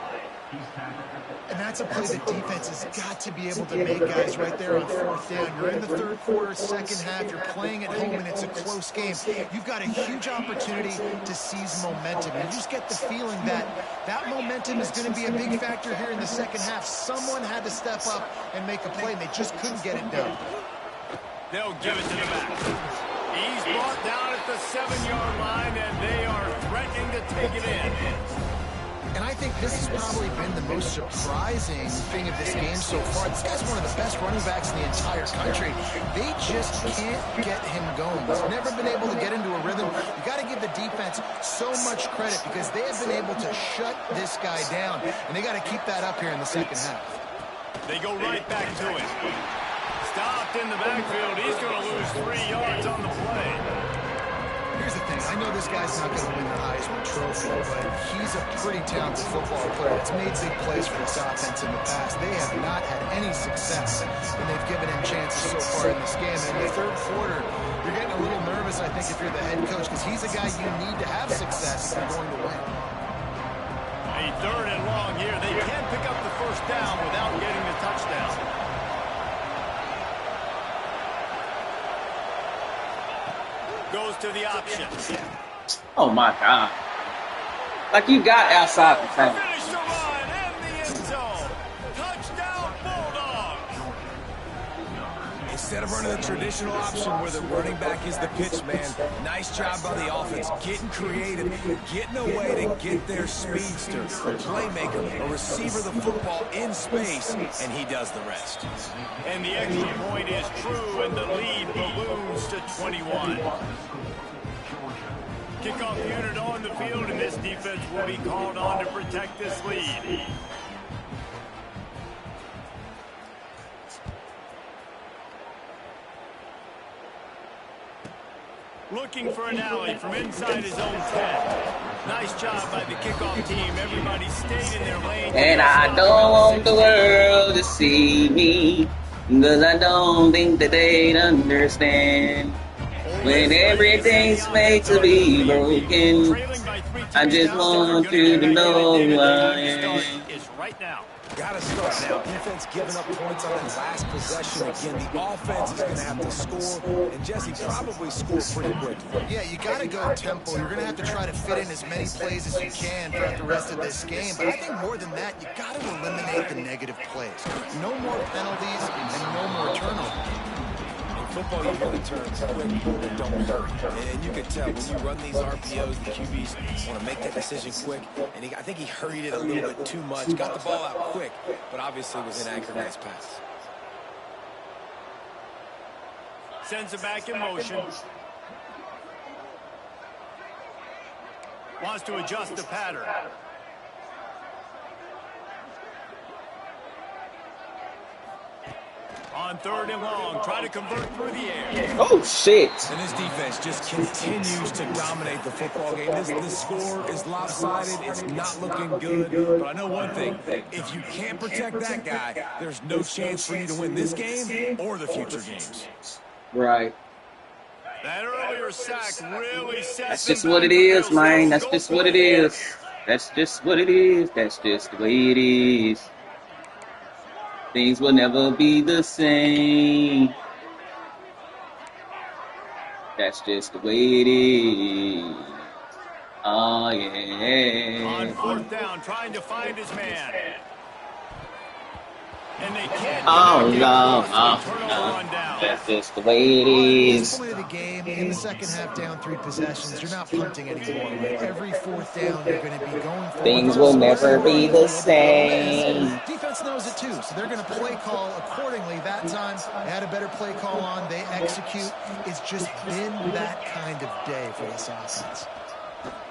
And that's a play that defense has got to be able to make, guys, right there on fourth down. You're in the third quarter, second half. You're playing at home, and it's a close game. You've got a huge opportunity to seize momentum. You just get the feeling that that momentum is going to be a big factor here in the second half. Someone had to step up and make a play, and they just couldn't get it done. They'll give it to the back. He's brought down at the 7-yard line, and they are threatening to take it in. And I think this has probably been the most surprising thing of this game so far. This guy's one of the best running backs in the entire country. They just can't get him going. He's never been able to get into a rhythm. You got to give the defense so much credit because they have been able to shut this guy down, and they got to keep that up here in the second half. They go right back to it. Stopped in the backfield. He's going to lose 3 yards on the play. Here's the thing. I know this guy's not going to win the Heisman Trophy, but he's a pretty talented football player that's made big plays for this offense in the past. They have not had any success when they've given him chances so far in this game. And in the third quarter, you're getting a little nervous, I think, if you're the head coach, because he's a guy you need to have success if you're going to win. A third and long here. They can't pick up the first down without getting the touchdown. Goes to the option. Oh, my God. Like, you got outside the fence. Finish the run in the end zone. Touchdown, Bulldogs. Instead of running the traditional option where the running back is the pitch man, nice job by the offense, getting creative, getting a way to get their speedster, a playmaker, a receiver the football in space, and he does the rest. And the extra point is true, and the lead balloons to 21. Kickoff unit on the field, and this defense will be called on to protect this lead. Looking for an alley from inside his own 10. Nice job by the kickoff team. Everybody stayed in their lane. And I don't want the world to see me, 'cause I don't think that they'd understand. When everything's made to be broken, I just want you to know who I am. Got to start now. Defense giving up points on that last possession. Again, the offense is going to have to score, and Jesse probably scored pretty quickly. Yeah, you got to go tempo. You're going to have to try to fit in as many plays as you can throughout the rest of this game. But I think more than that, you got to eliminate the negative plays. No more penalties and no more turnovers. Football, you hear the terms quick and don't hurt. And you can tell when you run these RPOs, the QBs want to make that decision quick. And I think he hurried it a little bit too much. Got the ball out quick, but obviously was inaccurate in his pass. Sends it back in motion. Wants to adjust the pattern. On 3rd and long, try to convert through the air. Oh, shit. And this defense just continues to dominate the football game. This score is lopsided. It's not looking good. But I know one thing. If you can't protect that guy, there's no chance for you to win this game or the future games. Right. That earlier sack really set. That's just what it is, man. That's just what it is. That's just what it is. That's just the way it is. Things will never be the same. That's just the way it is. Oh, yeah. On 4th down, trying to find his man. And they can't. Oh, no. That's just the way it is. At this point of the game, in the second half, down 3 possessions, you're not punting anymore. Every 4th down, you're going to be going for. Things will never be the same. Defense knows it too, so they're going to play call accordingly. That time, they had a better play call on. They execute. It's just been that kind of day for this offense.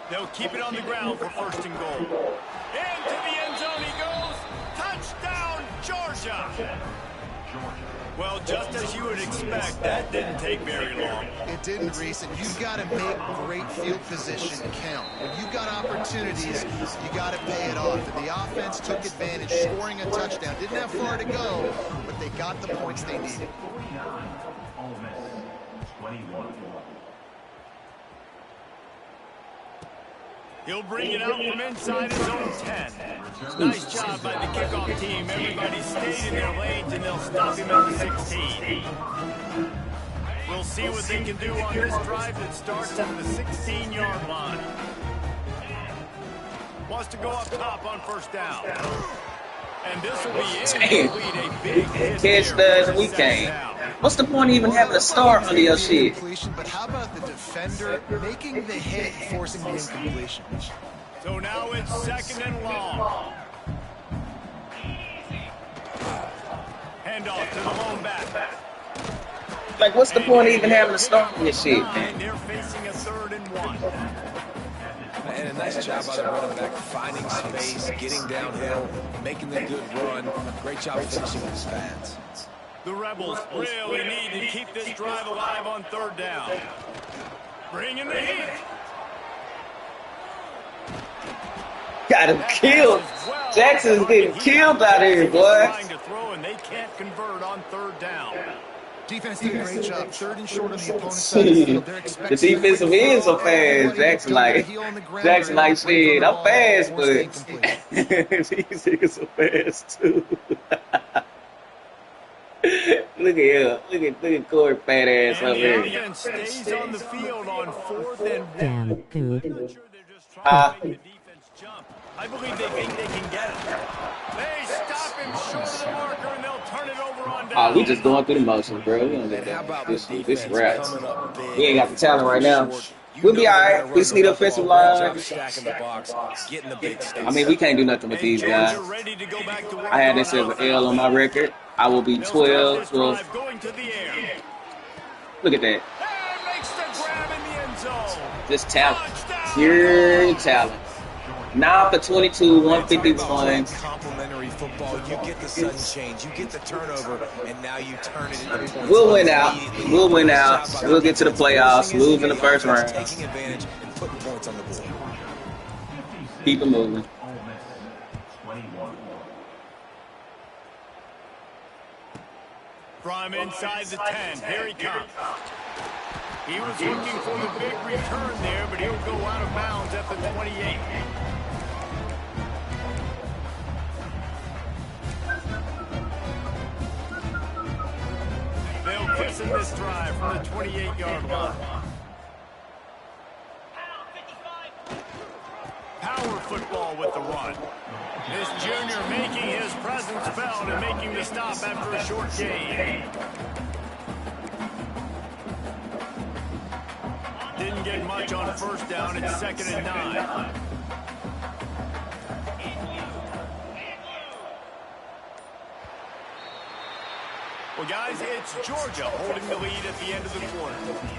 They'll keep it on the ground for 1st and goal. Into the end zone he goes. Touchdown, Georgia. Well, just as you would expect, that didn't take very long. It didn't, Reese, and you've got to make great field position count. When you've got opportunities, you got to pay it off. And the offense took advantage, scoring a touchdown. Didn't have far to go, but they got the points they needed. He'll bring it out from inside his own 10. Nice job by the kickoff team. Everybody stayed in their lanes, and they'll stop him at the 16. We'll see what they can do on this drive that starts at the 16-yard line. Wants to go up top on 1st down. And this will be it. Catch the weekend. What's the point of even having a star under your shit? But how about the defender making the hit, forcing the incompletion? So now it's 2nd and long. Handoff to the lone back. Like, what's the point of even having a star on your shit, man? They're facing a 3rd and 1. And a nice job by the running back, finding space, getting downhill, making the good run. Great job finishing his pads. The Rebels really need to keep this drive alive on 3rd down. Bringing the heat. Got him killed. Jackson's getting killed out here, boy. Trying to throw, and they can't convert on 3rd down. Defense did a great job. 3rd and short on the opponent's side of the field. The defensive ends are fast. Jackson like shit. I'm fast, but these niggas are fast too. Look at him. Look at Corey fat ass up here. Defense stays on the field on 4th and 1. Damn, dude. I'm sure they're just trying to make the defense jump. I believe they think they can get it. They stop him short of the marker, and they'll turn it over on down. We just going through the motions, bro. We don't get this rap. We ain't got the talent right now. We'll be all right. We just need an offensive line. I mean, we can't do nothing with these guys. I had this as an L on my record. I will be 12. Well, look at that. Just talent. Pure talent. 9 for 22, 151. Complimentary football. You get the sudden change. You get the turnover, and now you turn it into points. We'll win out. We'll win out. We'll get to the playoffs. Lose in the first round. Taking advantage and putting points on the board. Keep it moving. From inside the 10, here he comes. He was looking for the big return there, but he'll go out of bounds at the 28. They'll christen this drive from the 28-yard line. Power football with the run. This junior making his presence felt and making the stop after a short gain. Didn't get much on first down. It's 2nd and 9. Well, guys, it's Georgia holding the lead at the end of the quarter.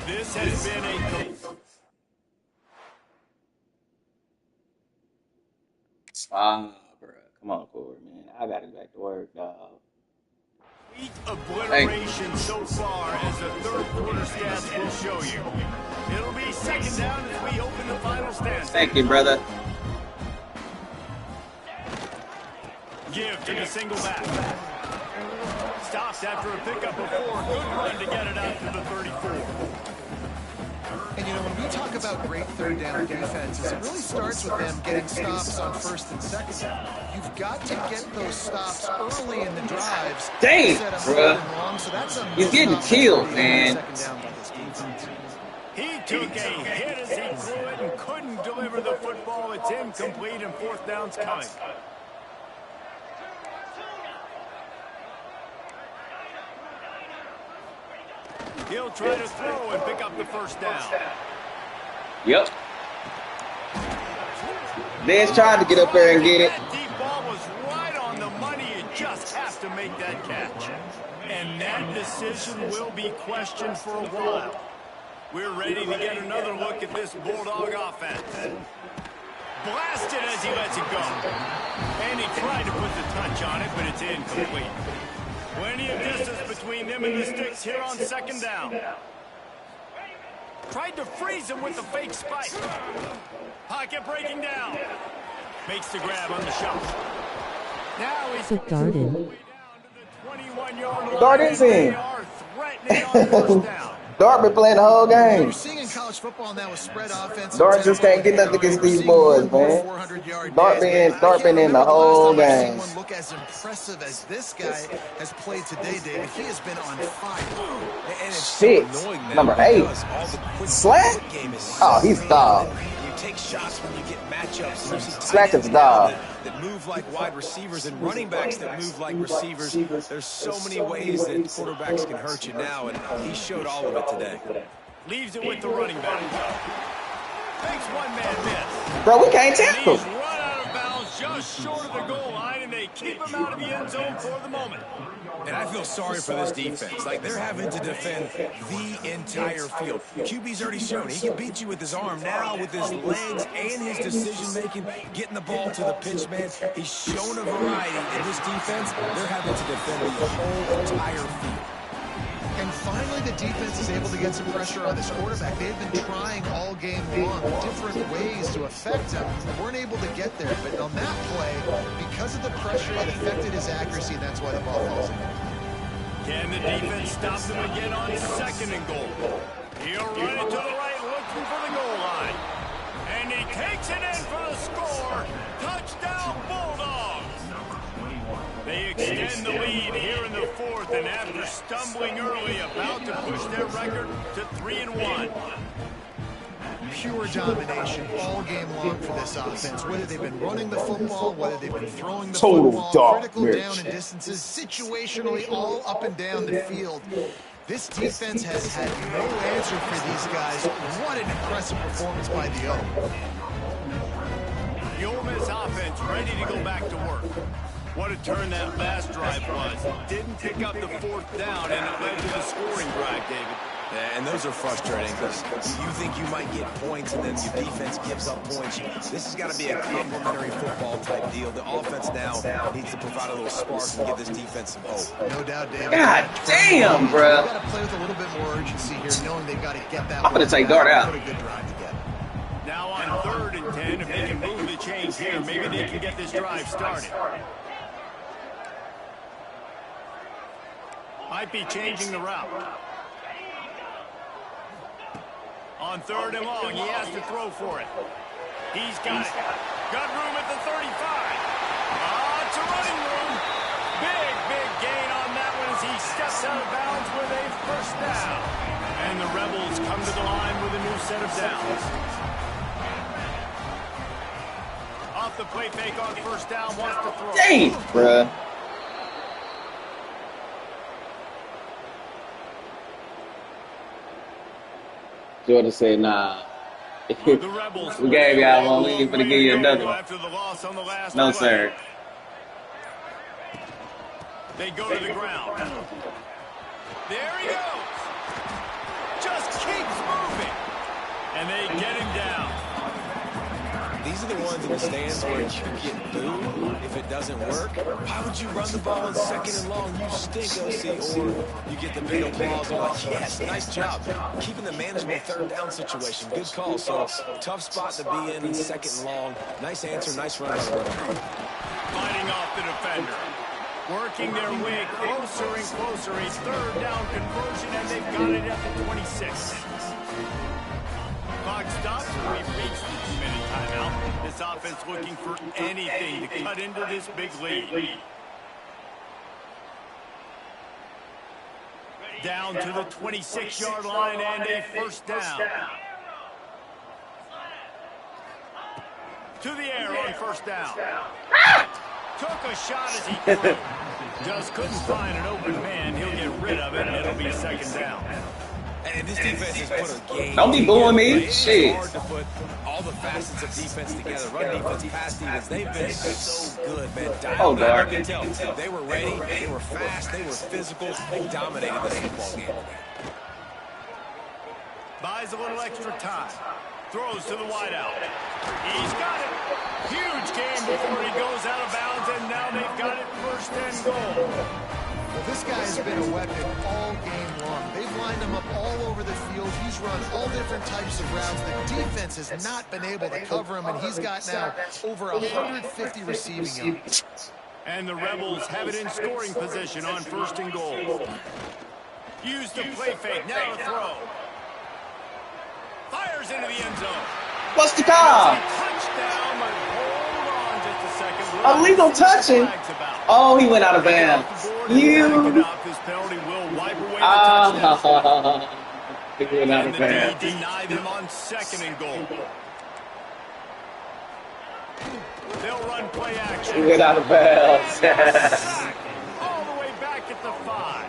This has been a... Bro. Come on, Corey, man. I got to get back to work, dog. Complete obliteration so far, as the third quarter stats will show you. It'll be 2nd down as we open the final stand. Thank you, brother. Give to the single back. Stops after a pickup of 4. Good run to get it out to the 34. And, you know, when we talk about great third down defenses, it really starts with them getting stops on 1st and 2nd down. You've got to get those stops early in the drives. Dang, bro. So that's He's getting killed, man. He took a hit as he threw it and couldn't deliver the football. It's incomplete and 4th down's coming. He'll try to throw and pick up the 1st down. Yep. Dez tried to get up there and get it. That deep ball was right on the money. You just have to make that catch. And that decision will be questioned for a while. We're ready to get another look at this Bulldog offense. Blasted as he lets it go. And he tried to put the touch on it, but it's incomplete. Plenty of distance between them and the sticks here on 2nd down. Tried to freeze him with the fake spike. Pocket breaking down. Makes the grab on the shot. Now he's Put Dart in. way down to the 21-yard line. Dart is in. They are threatening on 1st down. Dart been playing the whole game. You're seeing in college football now with spread offense. Dart just can't get nothing against these boys, man. Dart been in the whole game. Look as impressive as this guy has played today, David. He has been on fire. And it's Shit. so annoying, man, Number 8. because all the quick Slack? game is Oh, he's dog. You take shots when you get matchups. And you see Slack tight is ends dog. that move like wide receivers and running backs that move like receivers. There's so many ways that quarterbacks can hurt you now, and he showed all of it today. Leaves it with the running back. Makes one man miss. Bro, we can't tackle. He's run out of bounds just short of the goal line, and they keep him out of the end zone for the moment. And I feel sorry for this defense. Like, they're having to defend the entire field. QB's already shown he can beat you with his arm. Now, with his legs and his decision-making, getting the ball to the pitch, man, he's shown a variety. In this defense, they're having to defend the whole entire field. And finally, the defense is able to get some pressure on this quarterback. They've been trying all game long different ways to affect him. They weren't able to get there, but on that play, because of the pressure, it affected his accuracy, and that's why the ball falls in. Can the defense stop them again on 2nd and goal? He'll run it to the right, looking for the goal line. And he takes it in for the score. Touchdown, Bulldogs! They extend the lead here in the 4th, and after stumbling early, about to push their record to 3-1. Pure domination all game long for this offense. Whether they've been running the football, whether they've been throwing the football, critical down and distances, situationally all up and down the field. This defense has had no answer for these guys. What an impressive performance by the O. The Ole Miss offense ready to go back to work. What a turn that last drive was. Didn't pick up the 4th down, and it led to the scoring drive, David. Yeah, and those are frustrating because you think you might get points and then your defense gives up points. This has got to be a complementary football type deal. The offense now needs to provide a little spark and give this defense some hope. No doubt, David. God damn, bro. They've got to play with a little bit more urgency here, knowing they've got to get that. I'm going to take Dart out. Put a good drive together. Now on 3rd and 10, if they can move the chains here, maybe they can get this drive started. Might be changing the route. On 3rd and long, he has to throw for it. He's got it. Got room at the 35. It's a running room. Big gain on that one as he steps out of bounds with a first down. And the Rebels come to the line with a new set of downs. Off the play fake on first down, wants to throw. Dang, bruh. Jordan said, nah. We gave y'all one. We ain't gonna give you another one. No, sir. They go to the ground. There he goes. Just keeps moving. And they get him down. These are the ones in the stands where you get booed if it doesn't work. Why would you run the ball on 2nd and long? You stink, OC. Or you get the big applause and like, yes, nice job. Keeping the manageable 3rd down situation. Good call. So tough spot to be in 2nd and long. Nice answer, nice run by the runner. Fighting off the defender. Working their way closer and closer. A 3rd down conversion, and they've got it at the 26. Clock stops, and we've reached the 2-minute timeout. This offense looking for anything to cut into this big lead. Down to the 26-yard line and a first down. To the air on first down. Took a shot as he threw. Just couldn't find an open man. He'll get rid of it, and it'll be 2nd down. And this defense has put a game. Don't be booing me. Shit. It's hard to put all the facets of defense together. Run defense, pass defense. They've been so good, man. Oh, dark. You can tell. They were ready. They were fast. They were physical. They dominated this football game. Buys a little extra time. Throws to the wideout. He's got it. Huge game before he goes out of bounds, and now they've got it 1st and goal. Well, this guy has been a weapon all game long. They've lined him up all over the field. He's run all different types of routes. The defense has not been able to cover him, and he's got now over 150 receiving yards. And the Rebels have it in scoring position on 1st and goal. Use the play fake. Now to throw. Fires into the end zone. What's the call? Touchdown, but hold on just a second. Illegal touching. Oh, he went out of bounds. You. This penalty will wipe away the touchdown. He went out of bounds. And the D denied them on 2nd and goal. They'll run play action. He went out of bounds. All the way back at the 5.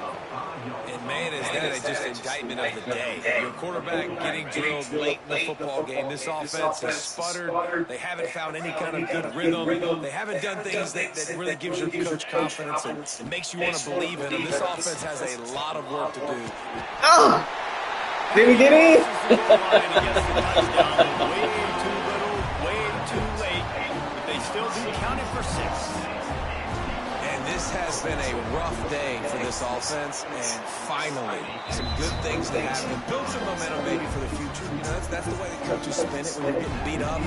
And man, is that just indictment of the day. Your quarterback getting drilled late in the football game. This offense has sputtered. They haven't found any kind of good rhythm. They haven't done things that really gives your coach confidence and makes you want to believe in them. This offense has a lot of work to do. Oh! Did he get in? Way too little, way too late. But they still do count it for 6. And this has been a rough day for this offense, and finally, some good things to happen. Build some momentum maybe for the future. You know, that's the way the coaches spin it when you're getting beat up,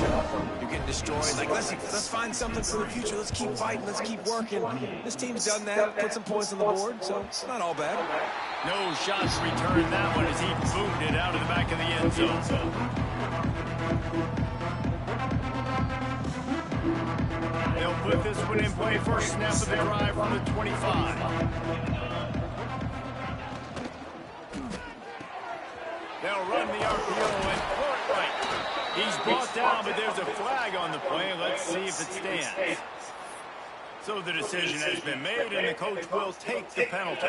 you're getting destroyed. Like, let's find something for the future. Let's keep fighting. Let's keep working. This team's done that, put some points on the board, so it's not all bad. No shots returned that one as he boomed it out of the back of the end zone. They'll put this one in play first snap of the drive from the 25. They'll run the RPO and throw it right. He's brought down, but there's a flag on the play. Let's see if it stands. So the decision has been made, and the coach will take the penalty.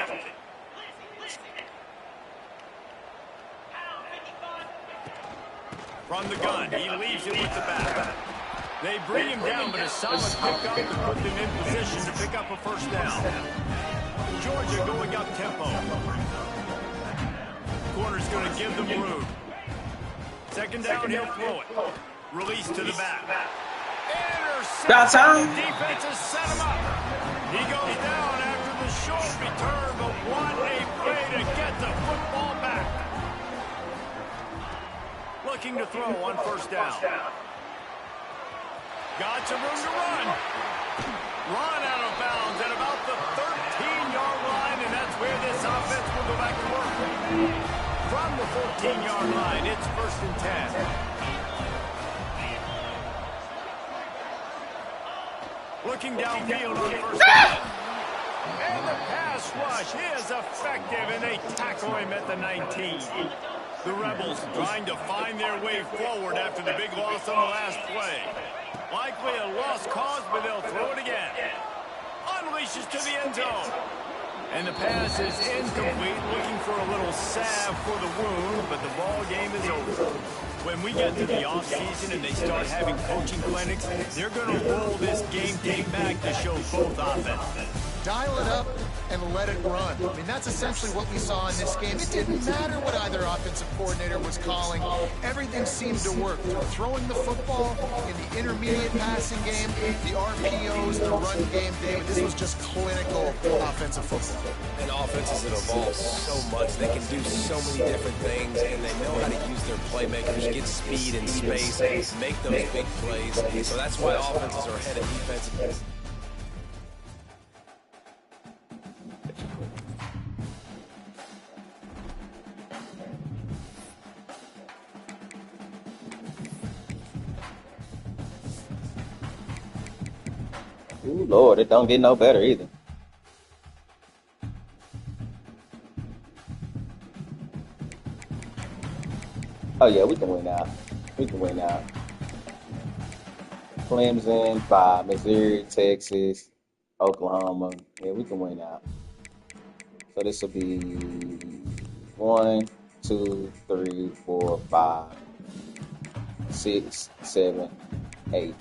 From the gun, he leaves it with the back. They bring him down, but a solid pickup to put them in position to pick up a first down. Georgia going up tempo. Corner's going to give them room. 2nd down, he'll throw it. Release to the back. Interception. The defense has set him up. He goes down after the short return, but what a play to get the football back. looking to throw on first down. Got some room to run. Run out of bounds at about the 13-yard line, and that's where this offense will go back to work. From the 14-yard line, it's 1st and 10. Looking downfield on first down. And the pass rush is effective, and they tackle him at the 19. The Rebels trying to find their way forward after the big loss on the last play. Likely a lost cause, but they'll throw it again. Unleashes to the end zone. And the pass is incomplete, looking for a little salve for the wound, but the ball game is over. When we get to the offseason and they start having coaching clinics, they're going to roll this game tape back to show both offenses. Dial it up and let it run. I mean, that's essentially what we saw in this game. It didn't matter what either offensive coordinator was calling. Everything seemed to work. Throwing the football in the intermediate passing game, the RPOs, the run game, David. This was just clinical offensive football. And offenses that evolve so much. They can do so many different things, and they know how to use their playmakers, get speed and space, make those big plays. So that's why offenses are ahead of defense. Ooh, Lord, it don't get no better either. Oh, yeah, we can win now. We can win now. Clemson, 5, Missouri, Texas, Oklahoma. Yeah, we can win now. So this will be 1, 2, 3, 4, 5, 6, 7, 8.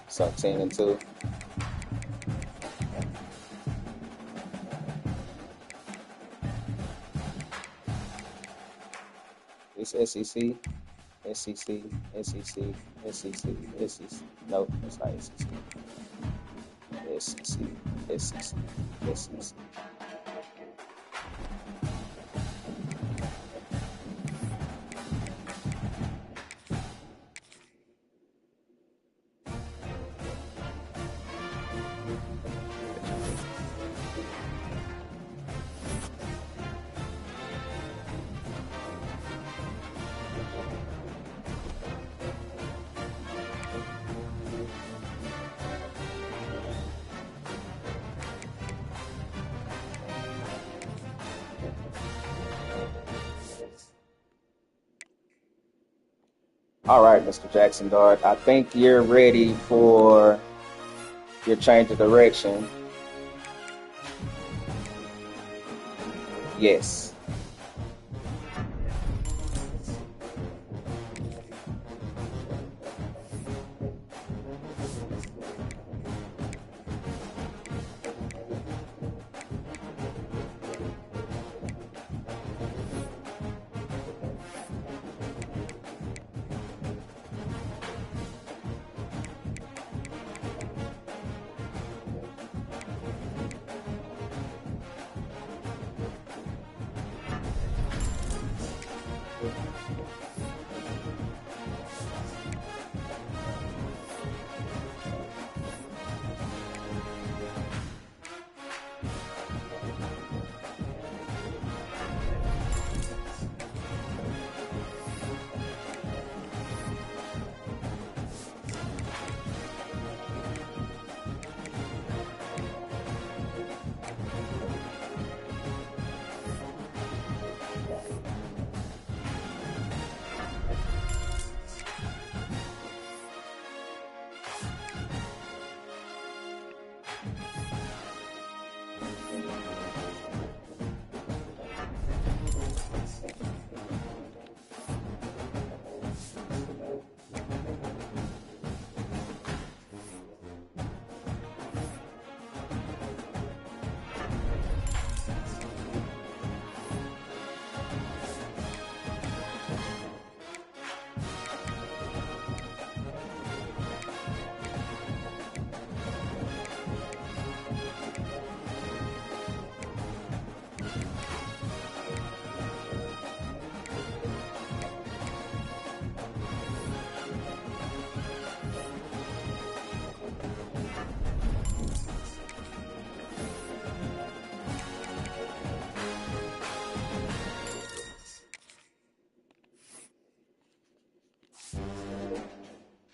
So 10 and 2. It's SEC, SEC, SEC, SEC, SEC. No, it's not SEC. SEC, SEC, SEC. All right, Mr. Jackson Dart, I think you're ready for your change of direction. Yes.